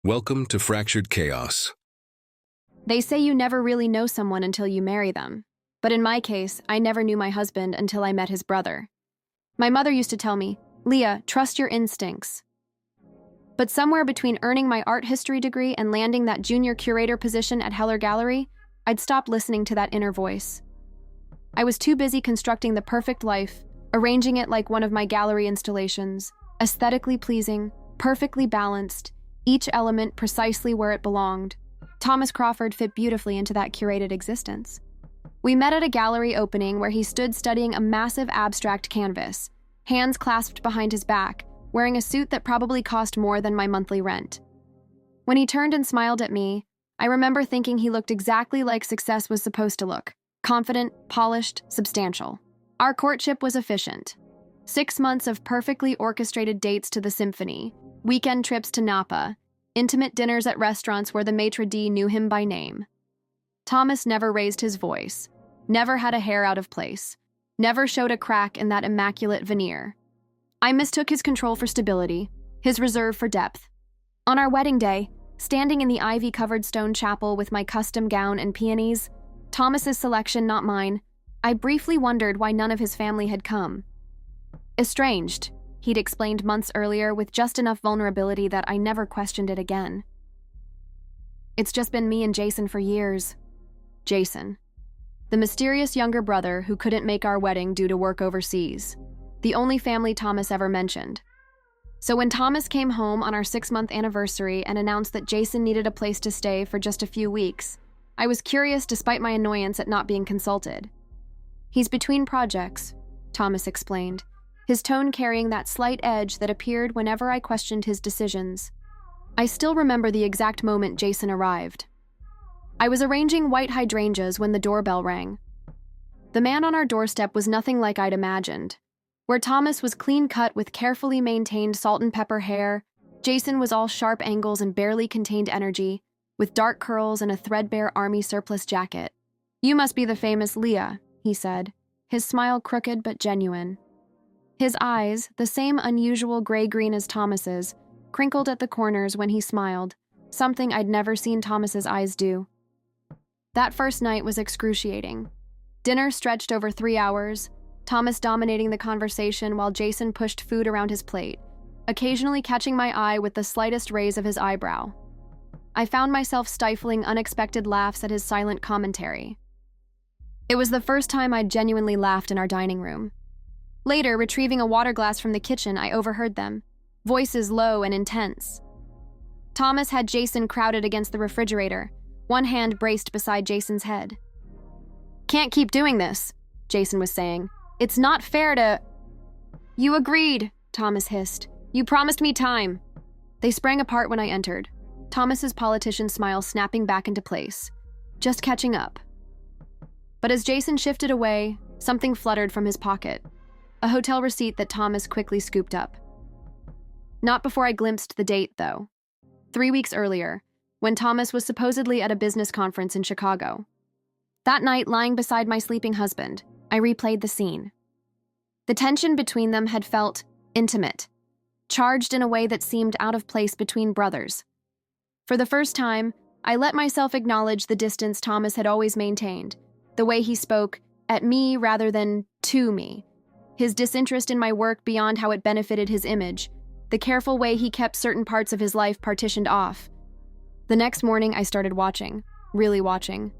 Welcome to Fractured Chaos. They say you never really know someone until you marry them. But in my case, I never knew my husband until I met his brother. My mother used to tell me, "Leah, trust your instincts." But somewhere between earning my art history degree and landing that junior curator position at Heller Gallery, I'd stopped listening to that inner voice. I was too busy constructing the perfect life, arranging it like one of my gallery installations, aesthetically pleasing, perfectly balanced, each element precisely where it belonged. Thomas Crawford fit beautifully into that curated existence. We met at a gallery opening where he stood studying a massive abstract canvas, hands clasped behind his back, wearing a suit that probably cost more than my monthly rent. When he turned and smiled at me, I remember thinking he looked exactly like success was supposed to look: confident, polished, substantial. Our courtship was efficient. 6 months of perfectly orchestrated dates to the symphony, weekend trips to Napa, intimate dinners at restaurants where the maitre d' knew him by name. Thomas never raised his voice, never had a hair out of place, never showed a crack in that immaculate veneer. I mistook his control for stability, his reserve for depth. On our wedding day, standing in the ivy-covered stone chapel with my custom gown and peonies, Thomas's selection, not mine, I briefly wondered why none of his family had come. Estranged, he'd explained months earlier with just enough vulnerability that I never questioned it again. It's just been me and Jason for years. Jason, the mysterious younger brother who couldn't make our wedding due to work overseas, the only family Thomas ever mentioned. So when Thomas came home on our 6-month anniversary and announced that Jason needed a place to stay for just a few weeks, I was curious despite my annoyance at not being consulted. "He's between projects," Thomas explained, his tone carrying that slight edge that appeared whenever I questioned his decisions. I still remember the exact moment Jason arrived. I was arranging white hydrangeas when the doorbell rang. The man on our doorstep was nothing like I'd imagined. Where Thomas was clean-cut with carefully maintained salt and pepper hair, Jason was all sharp angles and barely contained energy, with dark curls and a threadbare army surplus jacket. "You must be the famous Leah," he said, his smile crooked but genuine. His eyes, the same unusual gray-green as Thomas's, crinkled at the corners when he smiled, something I'd never seen Thomas's eyes do. That first night was excruciating. Dinner stretched over 3 hours, Thomas dominating the conversation while Jason pushed food around his plate, occasionally catching my eye with the slightest raise of his eyebrow. I found myself stifling unexpected laughs at his silent commentary. It was the first time I'd genuinely laughed in our dining room. Later, retrieving a water glass from the kitchen, I overheard them, voices low and intense. Thomas had Jason crowded against the refrigerator, one hand braced beside Jason's head. "Can't keep doing this," Jason was saying. "It's not fair to—" "You agreed," Thomas hissed. "You promised me time." They sprang apart when I entered, Thomas's politician smile snapping back into place. Just catching up. But as Jason shifted away, something fluttered from his pocket. A hotel receipt that Thomas quickly scooped up. Not before I glimpsed the date, though. 3 weeks earlier, when Thomas was supposedly at a business conference in Chicago. That night, lying beside my sleeping husband, I replayed the scene. The tension between them had felt intimate, charged in a way that seemed out of place between brothers. For the first time, I let myself acknowledge the distance Thomas had always maintained, the way he spoke at me rather than to me, his disinterest in my work beyond how it benefited his image, the careful way he kept certain parts of his life partitioned off. The next morning, I started watching, really watching.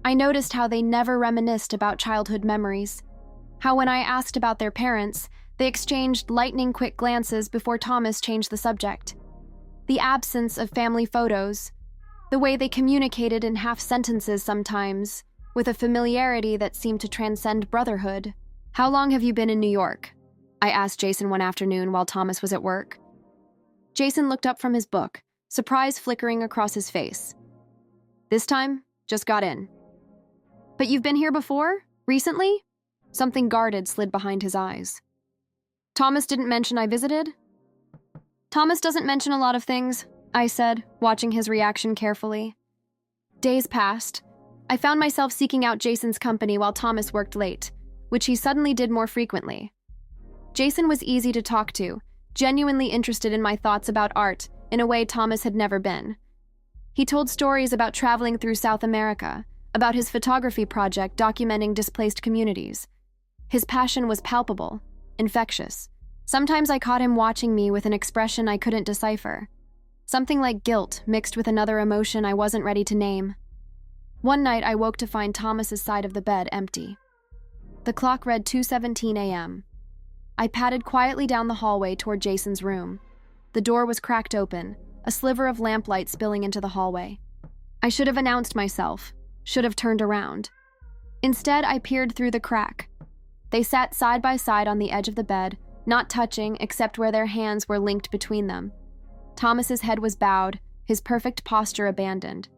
I noticed how they never reminisced about childhood memories, how when I asked about their parents, they exchanged lightning-quick glances before Thomas changed the subject. The absence of family photos, the way they communicated in half-sentences sometimes, with a familiarity that seemed to transcend brotherhood. "How long have you been in New York?" I asked Jason one afternoon while Thomas was at work. Jason looked up from his book, surprise flickering across his face. "This time, just got in." "But you've been here before? Recently?" Something guarded slid behind his eyes. "Thomas didn't mention I visited?" "Thomas doesn't mention a lot of things," I said, watching his reaction carefully. Days passed. I found myself seeking out Jason's company while Thomas worked late, which he suddenly did more frequently. Jason was easy to talk to, genuinely interested in my thoughts about art, in a way Thomas had never been. He told stories about traveling through South America, about his photography project documenting displaced communities. His passion was palpable, infectious. Sometimes I caught him watching me with an expression I couldn't decipher. Something like guilt mixed with another emotion I wasn't ready to name. One night I woke to find Thomas's side of the bed empty. The clock read 2:17 a.m. I padded quietly down the hallway toward Jason's room. The door was cracked open, a sliver of lamplight spilling into the hallway. I should have announced myself, should have turned around. Instead, I peered through the crack. They sat side by side on the edge of the bed, not touching except where their hands were linked between them. Thomas's head was bowed, his perfect posture abandoned.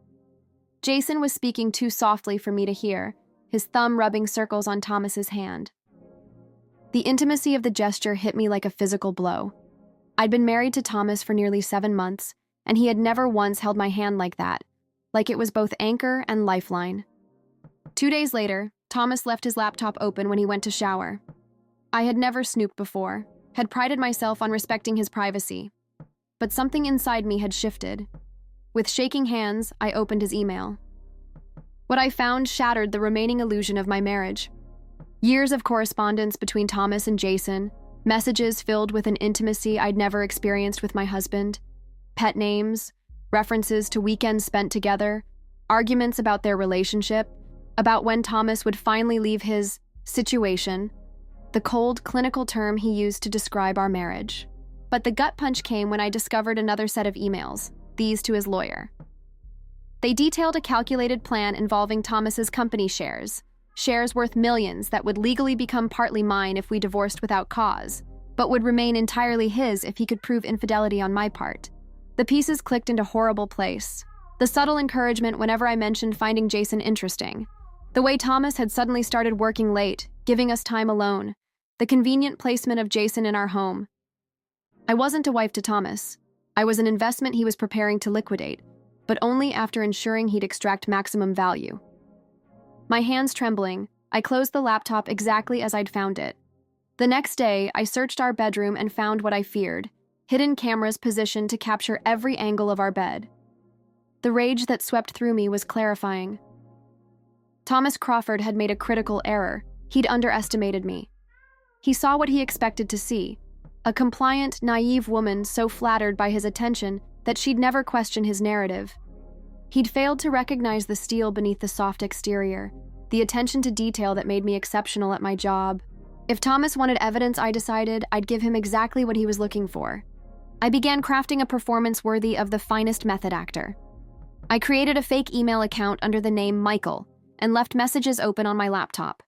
Jason was speaking too softly for me to hear, his thumb rubbing circles on Thomas's hand. The intimacy of the gesture hit me like a physical blow. I'd been married to Thomas for nearly 7 months, and he had never once held my hand like that, like it was both anchor and lifeline. 2 days later, Thomas left his laptop open when he went to shower. I had never snooped before, had prided myself on respecting his privacy. But something inside me had shifted. With shaking hands, I opened his email. What I found shattered the remaining illusion of my marriage. Years of correspondence between Thomas and Jason, messages filled with an intimacy I'd never experienced with my husband, pet names, references to weekends spent together, arguments about their relationship, about when Thomas would finally leave his situation, the cold, clinical term he used to describe our marriage. But the gut punch came when I discovered another set of emails, these to his lawyer. They detailed a calculated plan involving Thomas's company shares worth millions that would legally become partly mine if we divorced without cause, but would remain entirely his if he could prove infidelity on my part. The pieces clicked into horrible place. The subtle encouragement whenever I mentioned finding Jason interesting. The way Thomas had suddenly started working late, giving us time alone. The convenient placement of Jason in our home. I wasn't a wife to Thomas. I was an investment he was preparing to liquidate, but only after ensuring he'd extract maximum value. My hands trembling, I closed the laptop exactly as I'd found it. The next day, I searched our bedroom and found what I feared, hidden cameras positioned to capture every angle of our bed. The rage that swept through me was clarifying. Thomas Crawford had made a critical error. He'd underestimated me. He saw what he expected to see, a compliant, naive woman so flattered by his attention that she'd never question his narrative. He'd failed to recognize the steel beneath the soft exterior, the attention to detail that made me exceptional at my job. If Thomas wanted evidence, I decided I'd give him exactly what he was looking for. I began crafting a performance worthy of the finest method actor. I created a fake email account under the name Michael and left messages open on my laptop.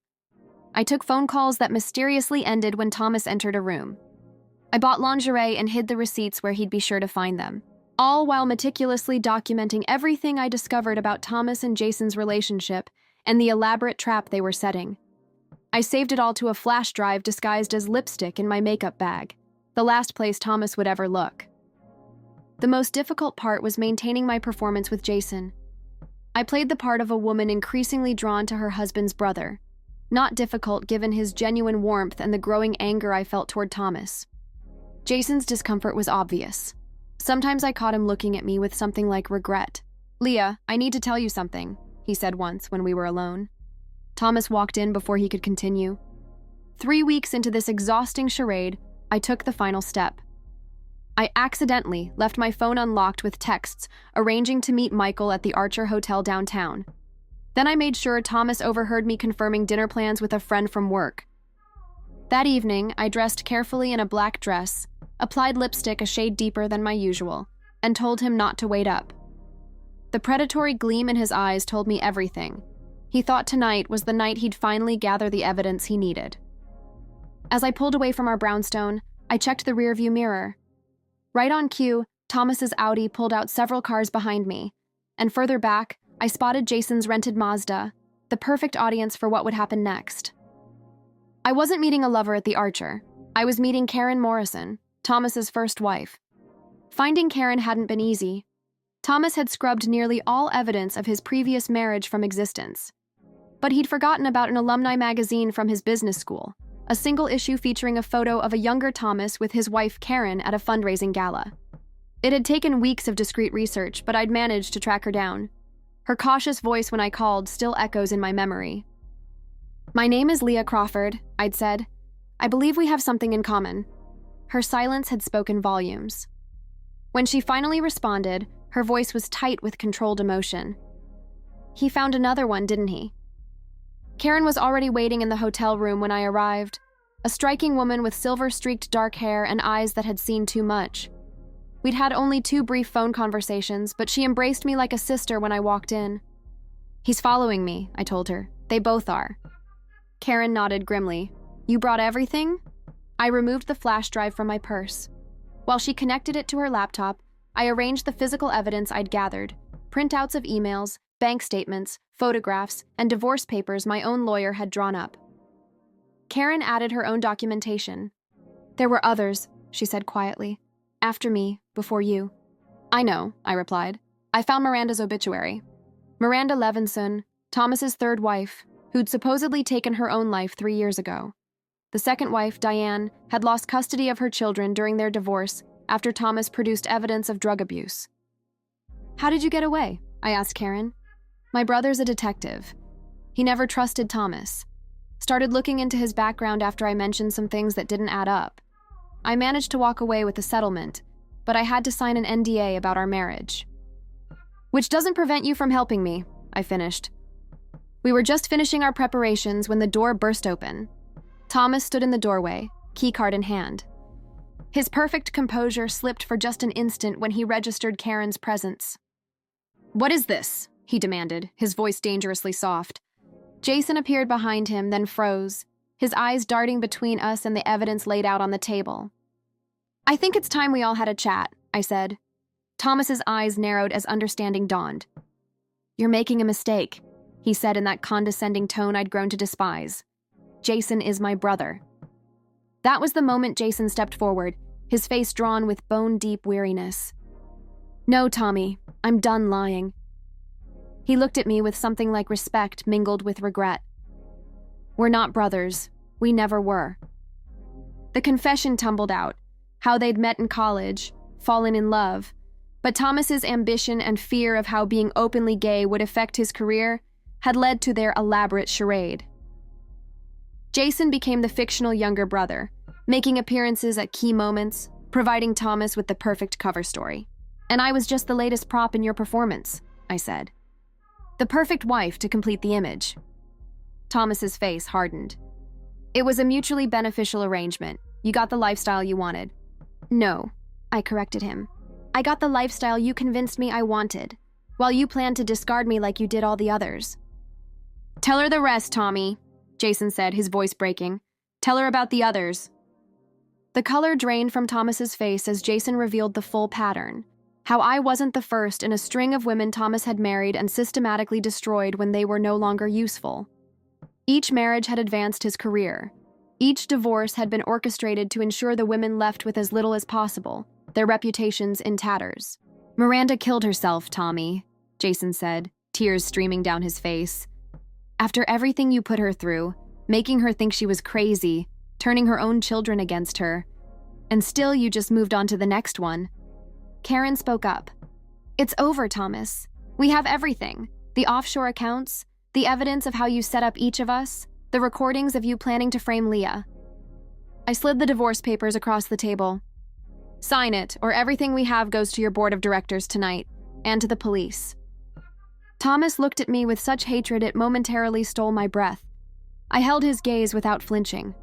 I took phone calls that mysteriously ended when Thomas entered a room. I bought lingerie and hid the receipts where he'd be sure to find them, all while meticulously documenting everything I discovered about Thomas and Jason's relationship and the elaborate trap they were setting. I saved it all to a flash drive disguised as lipstick in my makeup bag, the last place Thomas would ever look. The most difficult part was maintaining my performance with Jason. I played the part of a woman increasingly drawn to her husband's brother, not difficult given his genuine warmth and the growing anger I felt toward Thomas. Jason's discomfort was obvious. Sometimes I caught him looking at me with something like regret. "Leah, I need to tell you something," he said once when we were alone. Thomas walked in before he could continue. 3 weeks into this exhausting charade, I took the final step. I accidentally left my phone unlocked with texts arranging to meet Michael at the Archer Hotel downtown. Then I made sure Thomas overheard me confirming dinner plans with a friend from work. That evening, I dressed carefully in a black dress, applied lipstick a shade deeper than my usual, and told him not to wait up. The predatory gleam in his eyes told me everything. He thought tonight was the night he'd finally gather the evidence he needed. As I pulled away from our brownstone, I checked the rearview mirror. Right on cue, Thomas's Audi pulled out several cars behind me, and further back, I spotted Jason's rented Mazda, the perfect audience for what would happen next. I wasn't meeting a lover at the Archer. I was meeting Karen Morrison, Thomas's first wife. Finding Karen hadn't been easy. Thomas had scrubbed nearly all evidence of his previous marriage from existence. But he'd forgotten about an alumni magazine from his business school, a single issue featuring a photo of a younger Thomas with his wife Karen at a fundraising gala. It had taken weeks of discreet research, but I'd managed to track her down. Her cautious voice when I called still echoes in my memory. "My name is Leah Crawford," I'd said. "I believe we have something in common." Her silence had spoken volumes. When she finally responded, her voice was tight with controlled emotion. "He found another one, didn't he?" Karen was already waiting in the hotel room when I arrived, a striking woman with silver-streaked dark hair and eyes that had seen too much. We'd had only 2 brief phone conversations, but she embraced me like a sister when I walked in. "He's following me," I told her. "They both are." Karen nodded grimly. "You brought everything?" I removed the flash drive from my purse. While she connected it to her laptop, I arranged the physical evidence I'd gathered, printouts of emails, bank statements, photographs, and divorce papers my own lawyer had drawn up. Karen added her own documentation. "There were others," she said quietly. "After me, before you." "I know," I replied. "I found Miranda's obituary. Miranda Levinson, Thomas's 3rd wife, who'd supposedly taken her own life 3 years ago. The second wife, Diane, had lost custody of her children during their divorce after Thomas produced evidence of drug abuse." "How did you get away?" I asked Karen. "My brother's a detective. He never trusted Thomas. Started looking into his background after I mentioned some things that didn't add up. I managed to walk away with a settlement, but I had to sign an NDA about our marriage." "Which doesn't prevent you from helping me," I finished. We were just finishing our preparations when the door burst open. Thomas stood in the doorway, keycard in hand. His perfect composure slipped for just an instant when he registered Karen's presence. "What is this?" he demanded, his voice dangerously soft. Jason appeared behind him, then froze, his eyes darting between us and the evidence laid out on the table. "I think it's time we all had a chat," I said. Thomas's eyes narrowed as understanding dawned. "You're making a mistake," he said in that condescending tone I'd grown to despise. "Jason is my brother." That was the moment Jason stepped forward, his face drawn with bone-deep weariness. "No, Tommy, I'm done lying." He looked at me with something like respect mingled with regret. "We're not brothers. We never were." The confession tumbled out, how they'd met in college, fallen in love, but Thomas's ambition and fear of how being openly gay would affect his career had led to their elaborate charade. Jason became the fictional younger brother, making appearances at key moments, providing Thomas with the perfect cover story. "And I was just the latest prop in your performance," I said. "The perfect wife to complete the image." Thomas's face hardened. "It was a mutually beneficial arrangement. You got the lifestyle you wanted." "No," I corrected him. "I got the lifestyle you convinced me I wanted, while you planned to discard me like you did all the others." "Tell her the rest, Tommy," Jason said, his voice breaking. "Tell her about the others." The color drained from Thomas's face as Jason revealed the full pattern. How I wasn't the first in a string of women Thomas had married and systematically destroyed when they were no longer useful. Each marriage had advanced his career. Each divorce had been orchestrated to ensure the women left with as little as possible, their reputations in tatters. "Miranda killed herself, Tommy," Jason said, tears streaming down his face. "After everything you put her through, making her think she was crazy, turning her own children against her, and still you just moved on to the next one." Karen spoke up. "It's over, Thomas. We have everything. The offshore accounts, the evidence of how you set up each of us, the recordings of you planning to frame Leah." I slid the divorce papers across the table. "Sign it, or everything we have goes to your board of directors tonight, and to the police." Thomas looked at me with such hatred it momentarily stole my breath. I held his gaze without flinching.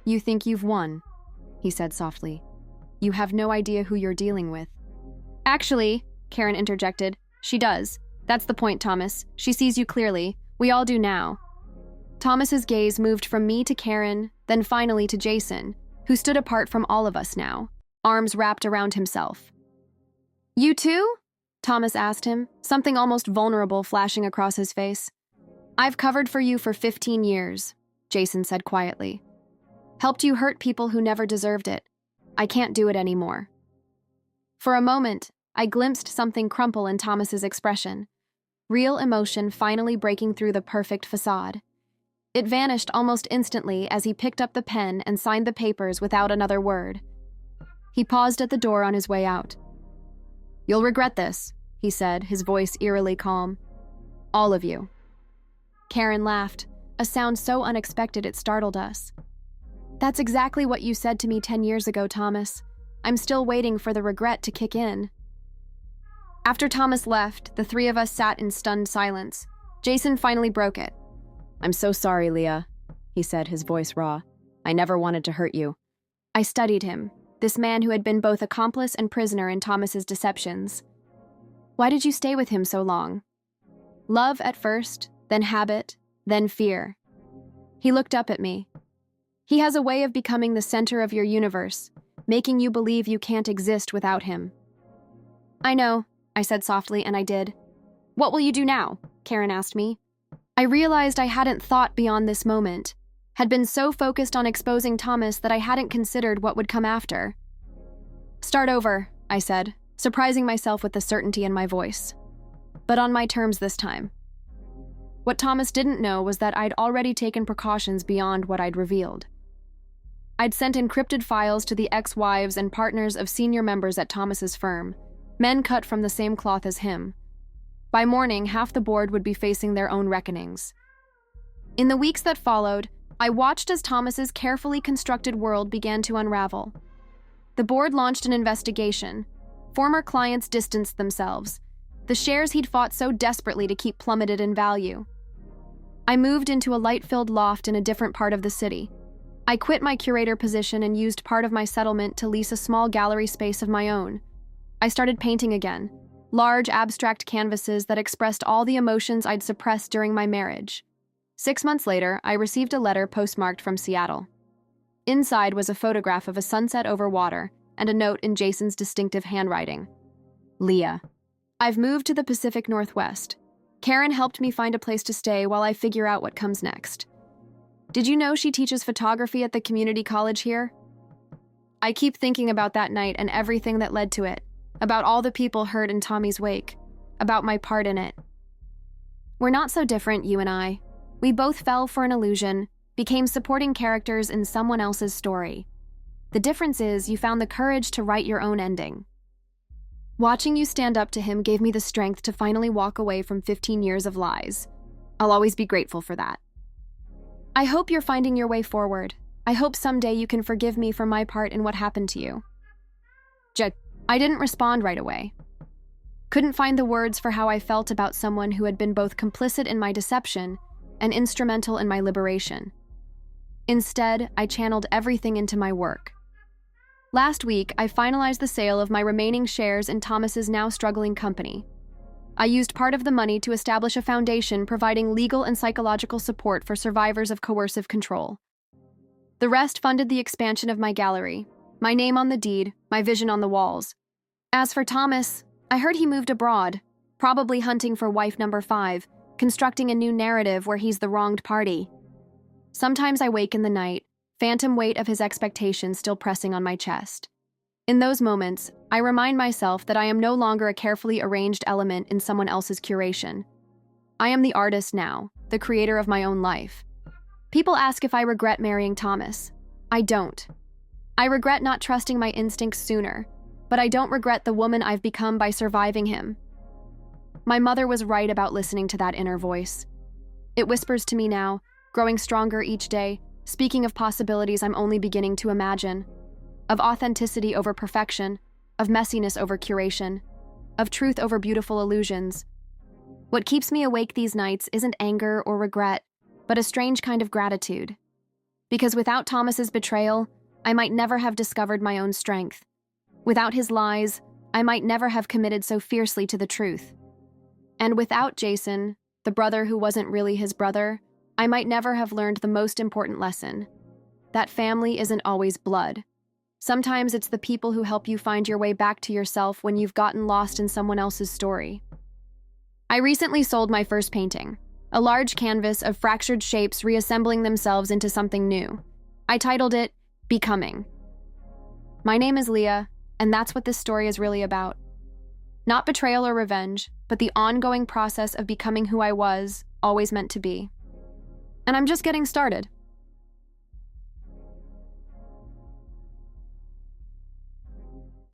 "You think you've won," he said softly. "You have no idea who you're dealing with." "Actually," Karen interjected, "she does. That's the point, Thomas. She sees you clearly. We all do now." Thomas's gaze moved from me to Karen, then finally to Jason, who stood apart from all of us now, arms wrapped around himself. "You too?" Thomas asked him, something almost vulnerable flashing across his face. "I've covered for you for 15 years, Jason said quietly. "Helped you hurt people who never deserved it. I can't do it anymore." For a moment, I glimpsed something crumple in Thomas's expression, real emotion finally breaking through the perfect facade. It vanished almost instantly as he picked up the pen and signed the papers without another word. He paused at the door on his way out, You'll regret this, he said, his voice eerily calm. All of you. Karen laughed, a sound so unexpected it startled us. That's exactly what you said to me 10 years ago, Thomas. I'm still waiting for the regret to kick in. After Thomas left, the three of us sat in stunned silence. Jason finally broke it. I'm so sorry, Leah, he said, his voice raw. I never wanted to hurt you. I studied him, this man who had been both accomplice and prisoner in Thomas's deceptions. Why did you stay with him so long? Love at first, then habit, then fear. He looked up at me. He has a way of becoming the center of your universe, making you believe you can't exist without him. I know, I said softly, and I did. What will you do now? Karen asked me. I realized I hadn't thought beyond this moment, had been so focused on exposing Thomas that I hadn't considered what would come after. Start over, I said, surprising myself with the certainty in my voice. But on my terms this time. What Thomas didn't know was that I'd already taken precautions beyond what I'd revealed. I'd sent encrypted files to the ex-wives and partners of senior members at Thomas's firm, men cut from the same cloth as him. By morning, half the board would be facing their own reckonings. In the weeks that followed, I watched as Thomas's carefully constructed world began to unravel. The board launched an investigation. Former clients distanced themselves. The shares he'd fought so desperately to keep plummeted in value. I moved into a light-filled loft in a different part of the city. I quit my curator position and used part of my settlement to lease a small gallery space of my own. I started painting again, large abstract canvases that expressed all the emotions I'd suppressed during my marriage. 6 months later, I received a letter postmarked from Seattle. Inside was a photograph of a sunset over water and a note in Jason's distinctive handwriting. Leah. I've moved to the Pacific Northwest. Karen helped me find a place to stay while I figure out what comes next. Did you know she teaches photography at the community college here? I keep thinking about that night and everything that led to it, about all the people hurt in Tommy's wake, about my part in it. We're not so different, you and I. We both fell for an illusion, became supporting characters in someone else's story. The difference is you found the courage to write your own ending. Watching you stand up to him gave me the strength to finally walk away from 15 years of lies. I'll always be grateful for that. I hope you're finding your way forward. I hope someday you can forgive me for my part in what happened to you. I didn't respond right away. Couldn't find the words for how I felt about someone who had been both complicit in my deception and instrumental in my liberation. Instead, I channeled everything into my work. Last week, I finalized the sale of my remaining shares in Thomas's now struggling company. I used part of the money to establish a foundation providing legal and psychological support for survivors of coercive control. The rest funded the expansion of my gallery, my name on the deed, my vision on the walls. As for Thomas, I heard he moved abroad, probably hunting for wife number 5, constructing a new narrative where he's the wronged party. Sometimes I wake in the night, phantom weight of his expectations still pressing on my chest. In those moments, I remind myself that I am no longer a carefully arranged element in someone else's curation. I am the artist now, the creator of my own life. People ask if I regret marrying Thomas. I don't. I regret not trusting my instincts sooner, but I don't regret the woman I've become by surviving him. My mother was right about listening to that inner voice. It whispers to me now, growing stronger each day, speaking of possibilities I'm only beginning to imagine, of authenticity over perfection, of messiness over curation, of truth over beautiful illusions. What keeps me awake these nights isn't anger or regret, but a strange kind of gratitude. Because without Thomas's betrayal, I might never have discovered my own strength. Without his lies, I might never have committed so fiercely to the truth. And without Jason, the brother who wasn't really his brother, I might never have learned the most important lesson. That family isn't always blood. Sometimes it's the people who help you find your way back to yourself when you've gotten lost in someone else's story. I recently sold my first painting, a large canvas of fractured shapes reassembling themselves into something new. I titled it, Becoming. My name is Leah, and that's what this story is really about. Not betrayal or revenge, but the ongoing process of becoming who I was, always meant to be. And I'm just getting started.